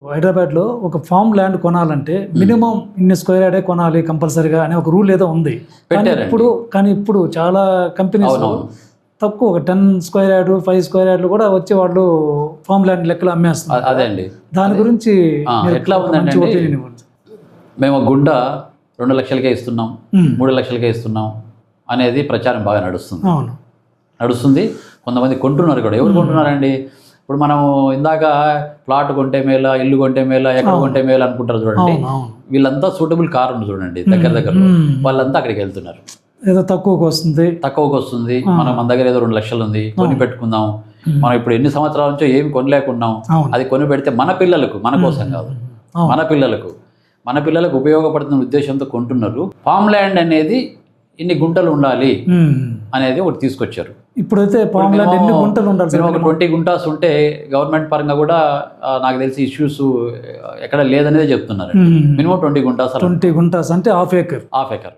హైదరాబాద్లో ఒక farm land కొనాలంటే మినిమం ఇన్ని స్క్వేర్ యార్డే కొనాలి కంపల్సరీగా అనే ఒక రూల్ ఏదో ఉంది. కానీ ఇప్పుడు చాలా కంపెనీస్ తక్కువ ఒక 10 స్క్వేర్ యార్డు 5 స్క్వేర్ యార్డులు కూడా వచ్చి వాళ్ళు ఫామ్ ల్యాండ్ లెక్కలు అమ్మేస్తున్నారు. అదే అండి, దాని గురించి ఎట్లా ఉందంటే మేము గుండ 2 లక్షలకే ఇస్తున్నాం, 3 లక్షలకే ఇస్తున్నాం అనేది ప్రచారం బాగా నడుస్తుంది. కొంతమంది కొంటున్నారు కూడా. ఎవరు కొంటున్నారండి? ఇప్పుడు మనం ఇందాక ప్లాట్ కొంటే మేళ, ఇల్లు కొంటే మేళ, ఎక్కడ కొంటే మేళ అనుకుంటారు చూడండి. వీళ్ళంతా సూటబుల్ కార్ ఉంది చూడండి దగ్గర వాళ్ళంతా అక్కడికి వెళ్తున్నారు. ఏదో తక్కువకి వస్తుంది. మన దగ్గర ఏదో 2 లక్షలు ఉంది, కొని పెట్టుకుందాం. మనం ఇప్పుడు ఎన్ని సంవత్సరాల నుంచో ఏమి కొనలేకున్నాం, అది కొని పెడితే మన పిల్లలకు, మన కోసం కాదు, మన పిల్లలకు ఉపయోగపడుతున్న ఉద్దేశంతో కొంటున్నారు. ఫామ్ ల్యాండ్ అనేది ఇన్ని గుంటలు ఉండాలి అనేది ఒకటి తీసుకొచ్చారు. ఇప్పుడైతే ఫామ్ ల్యాండ్ ఎన్ని గుంటలు ఉండాలి? ఒక 20 గుంటాస్ ఉంటే గవర్నమెంట్ పరంగా కూడా నాకు తెలిసి ఇష్యూస్ ఎక్కడ లేదనేది చెప్తున్నారు. మినిమం 20 గుంటాస్. 20 గుంటాస్ అంటే హాఫ్ ఏకర్.